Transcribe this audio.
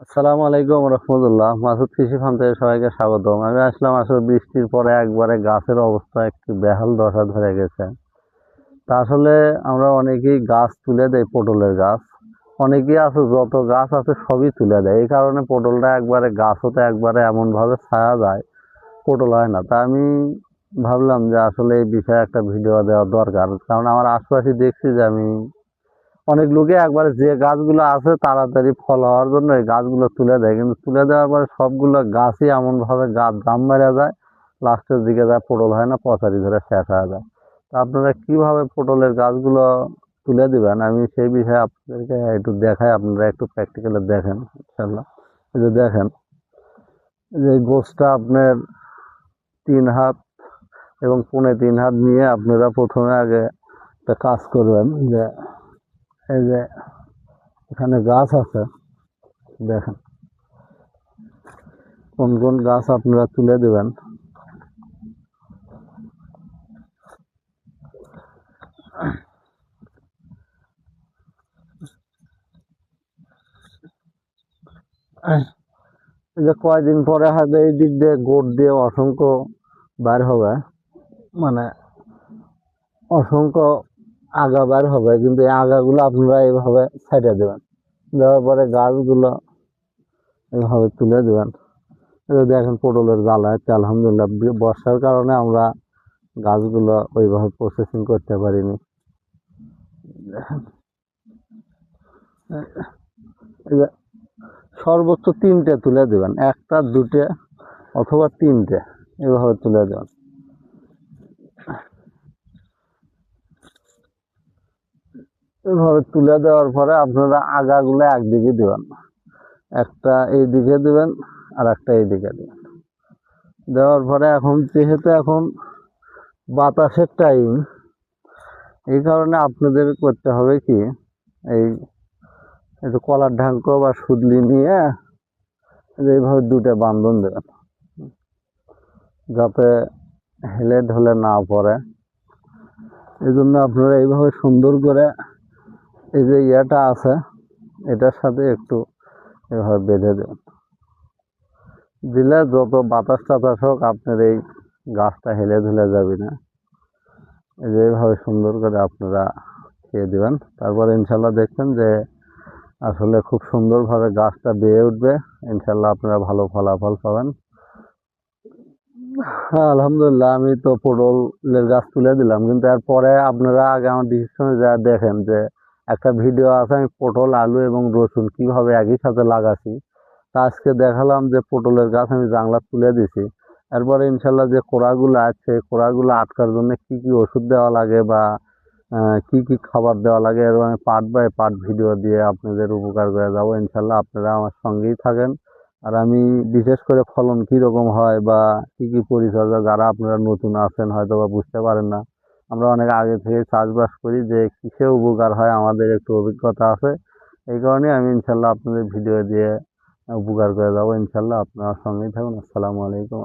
আসসালামু আলাইকুম রহমতুল্লাহ। মাসুদ কৃষি ফার্ম থেকে সবাইকে স্বাগতম। আমি আসলাম আসলে বৃষ্টির পরে একবারে গাছের অবস্থা একটু বেহাল দশা ধরে গেছে। তা আসলে আমরা অনেকেই গাছ তুলে দেয়, পটলের গাছ অনেকেই আছে যত গাছ আছে সবই তুলে দেয়। এই কারণে পটলটা একবারে গাছ হতে একবারে এমন ভাবে ছায়া যায়, পটল হয় না। তা আমি ভাবলাম যে আসলে এই বিষয়ে একটা ভিডিও দেওয়া দরকার, কারণ আমার আশপাশে দেখছি যে আমি অনেক লোকে একবারে যে গাছগুলো আছে তাড়াতাড়ি ফল হওয়ার জন্য এই গাছগুলো তুলে দেয়, কিন্তু তুলে দেওয়ার পরে সবগুলো গাছই এমন ভাবে গাছ দাম মেরে যায়, লাস্টের দিকে যায় পটল হয় না, পচারি ধরে শেষ হয়ে যায়। তা আপনারা কিভাবে পটলের গাছগুলো তুলে দিবেন আমি সেই বিষয়ে আপনাদেরকে একটু দেখাই, আপনারা একটু প্র্যাকটিক্যালি দেখেন ইনশাল্লাহ। এই যে দেখেন, এই যে গোছটা আপনার 3 হাত এবং 3.5 হাত নিয়ে আপনারা প্রথমে আগে একটা কাজ করবেন যে এই যে এখানে গাছ আছে, দেখেন কোন কোন গাছ আপনারা তুলে দেবেন। এই যে কয়দিন পরে হয়তো এই দিক দিয়ে গোট দিয়ে অসংখ্য বার হবে, মানে অসংখ্য আগা বার হবে, কিন্তু এই আগাগুলো আপনারা এইভাবে ছেড়ে দেবেন, দেওয়ার পরে গাছগুলো এইভাবে তুলে দেবেন। এই যে দেখেন পটলের জ্বালা হচ্ছে, আলহামদুলিল্লাহ বর্ষার কারণে আমরা গাছগুলো ওইভাবে প্রসেসিং করতে পারিনি। এই যে সর্বোচ্চ 3টে তুলে দেবেন, একটা দুটে অথবা 3টে এভাবে তুলে দেবেন। এভাবে তুলে দেওয়ার পরে আপনারা আগাগুলো একদিকে দেবেন, একটা এই দিকে দেবেন আর একটা এই দিকে দেবেন। দেওয়ার পরে এখন যেহেতু এখন বাতাসের টাইম, এই কারণে আপনাদের করতে হবে কি, এই একটু কলার ঢাঙ্কো বা সুদলি নিয়ে এইভাবে 2টে বান্ধন দেবেন, যাতে হেলে ঢলে না পড়ে। এই জন্য আপনারা এইভাবে সুন্দর করে এই যে ইয়েটা আছে এটার সাথে একটু এভাবে বেঁধে দেবেন, দিলে যত বাতাস টাতাস হোক আপনার এই গাছটা হেলে ধুলে যাবে না। এই যে এইভাবে সুন্দর করে আপনারা খেয়ে দেবেন, তারপরে ইনশাল্লাহ দেখবেন যে আসলে খুব সুন্দরভাবে গাছটা বেয়ে উঠবে। ইনশাল্লাহ আপনারা ভালো ফলাফল পাবেন। হ্যাঁ আলহামদুলিল্লাহ, আমি তো পটলের গাছ তুলে দিলাম, কিন্তু এরপরে আপনারা আগে আমার ডিসিশনে যা দেখেন যে একটা ভিডিও আছে আমি পটল আলু এবং রসুন কিভাবে একই সাথে লাগাছি। তা আজকে দেখালাম যে পটলের গাছ আমি জাংলা তুলে দিছি। এরপরে ইনশাল্লাহ যে কোড়াগুলো আছে কোড়াগুলো আটকার জন্য কি কি ওষুধ দেওয়া লাগে বা কি কি খাবার দেওয়া লাগে, এরকম আমি পার্ট বাই পার্ট ভিডিও দিয়ে আপনাদের উপকার করে যাবো ইনশাল্লাহ। আপনারা আমার সঙ্গেই থাকেন। আর আমি বিশেষ করে ফলন কি রকম হয় বা কি কি পরিচর্যা, যারা আপনারা নতুন আছেন হয়তো বা বুঝতে পারেন না, আমরা অনেক আগে থেকে চাষবাস করি, যে কিসে উপকার হয় আমাদের একটু অভিজ্ঞতা আছে। এই কারণে আমি ইনশাল্লাহ আপনাদের ভিডিও দিয়ে উপকার করে যাবো ইনশাল্লাহ। আপনার সঙ্গেই থাকুন। আসসালামু আলাইকুম।